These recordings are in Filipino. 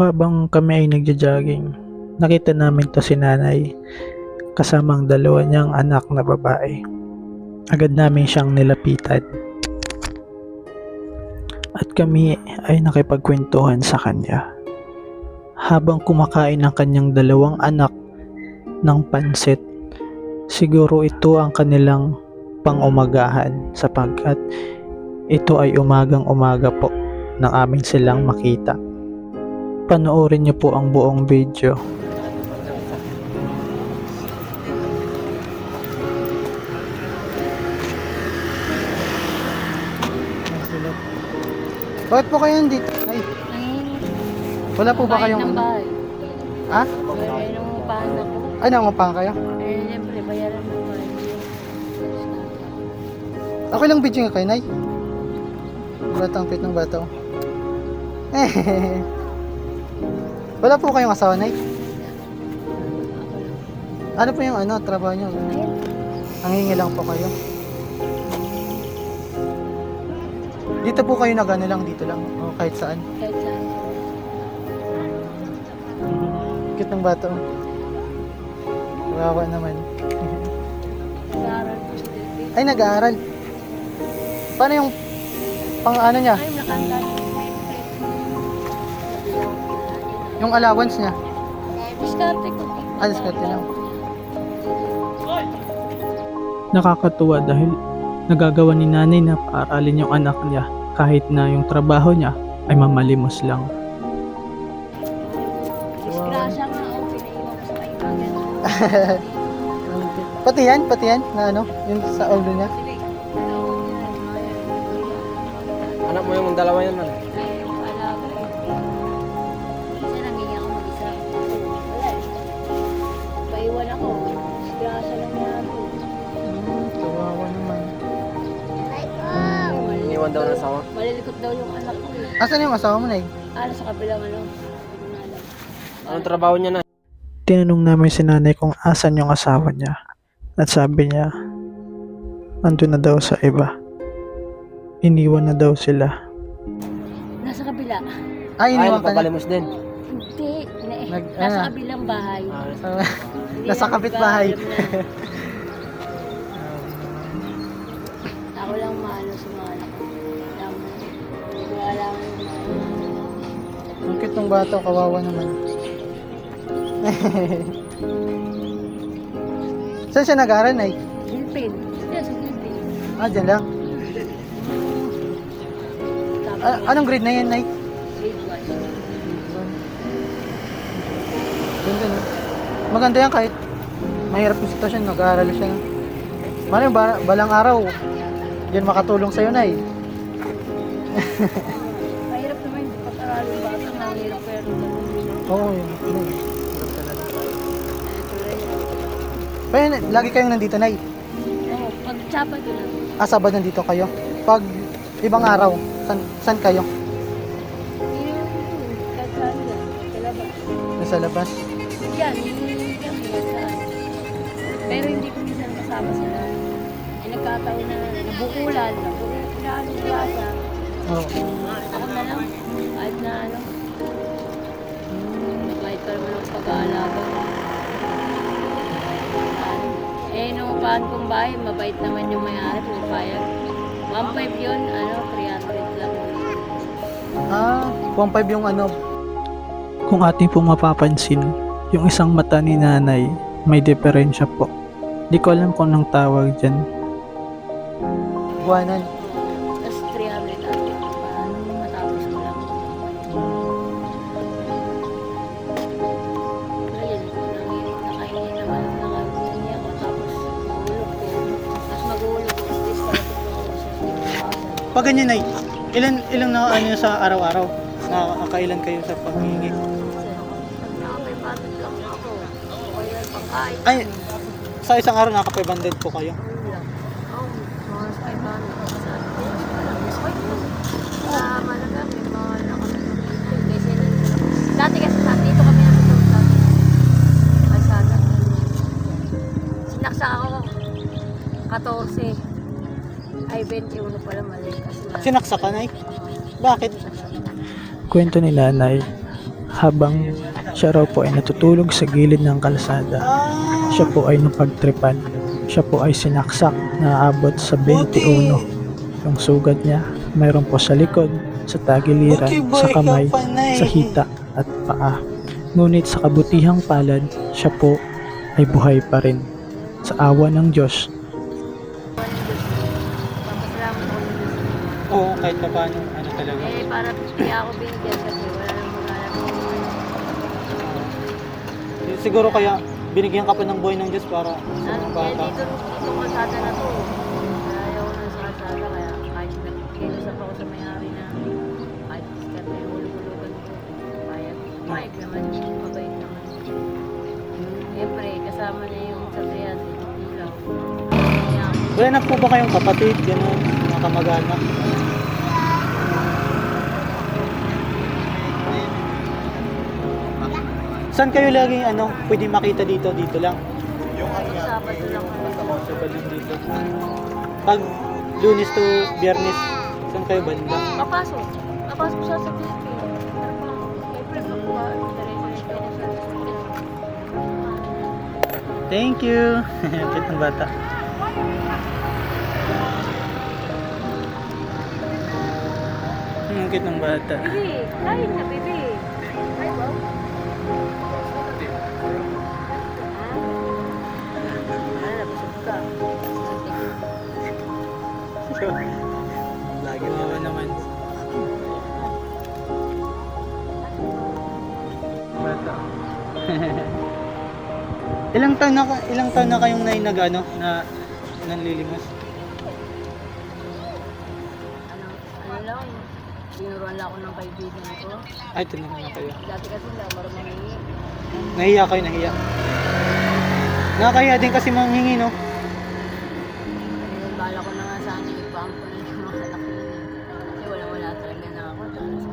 Habang kami ay nagja-jogging, nakita namin 'to si nanay kasama ang dalawa niyang anak na babae. Agad namin siyang nilapitan at kami ay nakipagkuwentuhan sa kanya. Habang kumakain ang kanyang dalawang anak ng pansit, siguro ito ang kanilang pang-umagahan sapagkat ito ay umagang-umaga po nang amin silang makita. Panoorin niyo po ang buong video. Bakit po kayo nandito? Ay, wala po ba kayong ng ano? bahay. Ha? May nangungupahan ako. Ay, nangungupahan kayo? Eh, siyempre, bayaran mo ba? Okay lang video nga kayo, Nay. Batang cute ng bata. Wala po kayong asawa, Nay? Ano po yung trabaho nyo? Nangingi lang po kayo. Dito po kayo nag-ano lang, dito lang. O kahit saan. Kahit saan. Cute ng bata. Wawa naman. Nag-aaral ko sa Delphi. Ay, nag-aaral. Paano yung pang niya? Ay, nakanta. Yung allowance niya? Diskarte ko. Diskarte lang. Nakakatuwa dahil nagagawa ni nanay na paaralin yung anak niya kahit na yung trabaho niya ay mamalimos lang. Disgrasya nga ako, pinaiwan ko sa kaibigan. Pati yan na yung sa ulo niya. Anak mo yung dalawa yan, man. Ay, yung alaga. Kasi nangingi ako mag-isa. Wala eh. Paiwan ako. Disgrasya lang yan. Kawawa naman. Iniwan daw ng asawa. Malilikot daw yung anak ko eh. Asan yung asawa mo, Nay? Sa kabilang ano. Anong trabaho niya na? Tinanong namin si nanay kung asan yung asawa niya at sabi niya, andun na daw sa iba. Iniwan na daw sila. Nasa kabila. Ay, Ay, iniwan ka na. papalimos din. Hindi. Nag- Nasa ah. kabilang bahay. Hindi Nasa na kapitbahay. alam na. Ako lang maano sa mga anak ko. Wala lang Ang cute ng bata, kawawa naman. Saan siya nag-aaral, Nay? Philippine. Yes, sa Philippine. Dyan lang. Tapos, Anong grade na yan, Nay? grade 1. Ganda, no? Maganda yan kahit mahirap yung sitwasyon, nag-aaral siya. Maraming balang araw, yan makatulong sa'yo, Nay. Mahirap naman yung pag-aralin bata. Mahirap pero Oo, yun. Hirap talaga. Pero lagi kayong nandito, Nay. Oo, pag-tsapa ko lang. Sabado nandito kayo. Pag ibang araw, saan kayo? Kahit saan yan. Sa labas. Nasa labas. Yan, yan, saan. Pero hindi ko minsan kasama sila. Ay nagkataon na nabukulan yung bata. Oo. Ako na lang, kahit na ano. Kahit pa naman ang pag-aalaga. Nung upahan kong bahay, mabait naman yung may-ari, pumapayag. 1.5 yun, 300 lang. 1.5 yung Kung ating pong mapapansin, yung isang mata ni nanay may diferensya po. Di ko alam kung anong tawag dyan. buwanan. Tapos 300 ate, para matapos ko lang. Ayun, nakainin naman, nakainin ako, tapos mahulog ko. Tapos maghulog ko, discard ko ako sa 6,000. Pag ganyan, Nay, ilan na sa araw-araw? Nakakailan kayo sa paghingi? Nakapay batot lang ako. Kaya pagkain. Ay, sa isang araw nakaka-500 po kayo. Oo, mga 500. Sa Malaga, may mga nakakita. Kasi dati dito kami natutulog dati. Kalsada. Sinaksa ako. 14. Ay, 21 pala mali. Kasi Sinaksa ka, Nay? Bakit? Kwento ni nanay, habang siya raw po ay natutulog sa gilid ng kalsada. Siya po ay napagtripan. Siya po ay sinaksak na aabot sa 21. Yung sugat niya, mayroon po sa likod, sa tagiliran, sa kamay, sa hita at paa. Ngunit sa kabutihang palad, siya po ay buhay pa rin. Sa awa ng Diyos. Papasalamat ako ng Diyos. Oo, kahit pa paano, ano talaga. Eh, para kaya ako binigyan kasi wala nang mag-alala. Siguro kaya binigyan ka pa ng buhay ng Diyos para sa Ano, mga kaya bata. dito kalsada na to. Ayaw ko na sa kalsada kaya kahit nakikiusap ako sa may-ari na kahit iskat na yung hulog-hulugan ko. Kaya Mike naman, mabait naman. Siyempre, kasama niya yung sa 300 ilaw. Kaya Wala na po ba kayong kapatid, gano'n, mga kamag-anak? Saan kayo laging pwede makita dito lang? Sabado lang ako. Sa balon dito. Pag Lunes to Biyernes, saan kayo banda? Papasok. Papasok siya sa Philippines. Siyempre, pagkuha, dire-diretso na siya sa Thank you! Cute ng bata. Cute ng bata. Bibi, kain na, bibi. Ay, wow. Busog ka. Lagi mawa naman. Bata. ilang taon na kayong na nanlilimos? Ano lang, tinuruan lang ako ng kaibigan ko. Ay, tinanong na kayo. Dati kasi wala marunong hingi. Nahiya kayo, nahiya. Nakakahiya din kasi manghingi, no? Ayun, bala ko na nga sana ipampo na yung mga anak ko. Kasi wala talaga na ako. Tapos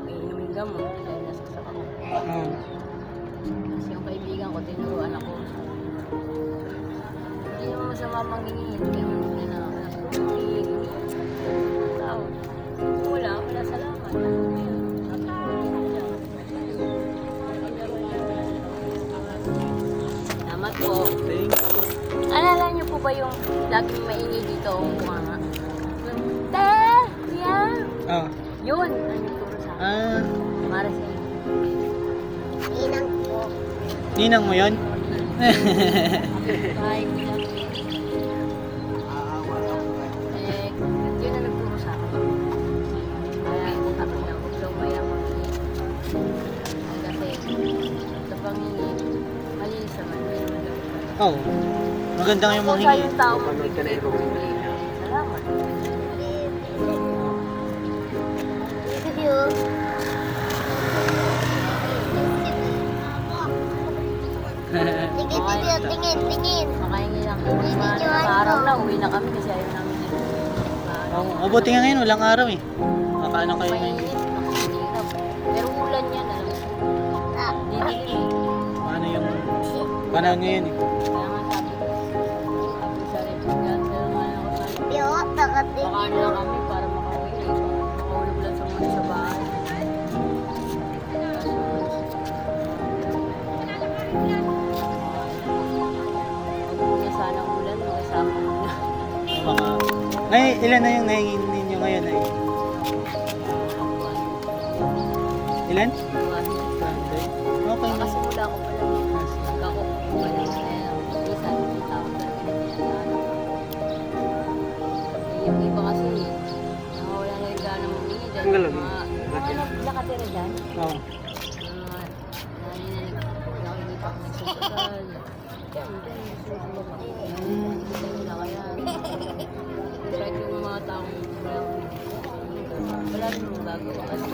may inuming gamot. Dahil nasaksak ako. Oo. Kasi yung kaibigan ko, tinuruan ako. Hindi naman masama manghingi. Hindi naman hindi na anak ko. Tao. Kung wala salamat. Salamat po. Thank you. Alala niyo po ba yung laging maingay dito ang bunganga? Te! Yan! Oh. Yun! Ang nagturo sa akin. Ah, Para sa inyo. Inang po. ninang mo yun? Bye. Eh, yun ang nagturo sa akin. Kaya ako na huwag daw mayaman. Kasi sa pangingin, malinis naman. Oh. Maganda nga yung Kung manghingi. yung tao magbibigay ko, salamat. Thank you. Tingin. Makahingi lang. Mga araw na, uwi na kami kasi ayaw namin dito. Oh, mabuti nga ngayon, walang araw eh. Makaano kayo ngayon? Mainit, nakahirap. Pero ulan yan, alam mo. Didilim eh. Ano yung panahon ngayon eh. Kaya nga sabi sa rin, cancel nga ako sa baka na kami para makauwi na iba. Makahulog lang sa muna sa bahay. Pag-uwi sana ang ulan, makisama mo na. Baka... Ngayon, ilan na yung nahingin ninyo ngayon ay? Ilan? Okay na. Kasi mula ko pala, ako wala kaya isa yung tao talaga na pinadaan. Yung iba kasi, nawawala na yung gana mong hindi dahil Ang galing. mga nakatira dyan. Oo. Mga nani na nakikita ko nagsusugal. Yan, nagsusugal. Hindi nila kaya. Kahit yung mga taong wala rin mong gagawa. Kasi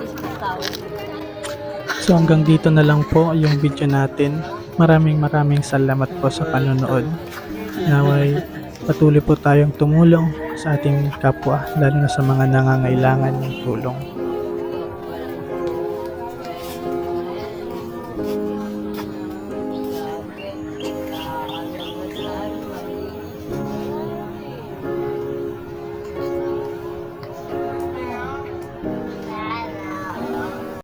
isip tao. So hanggang dito na lang po yung video natin. Maraming salamat po sa panonood. Naway patuloy po tayong tumulong sa ating kapwa, lalo na sa mga nangangailangan ng tulong.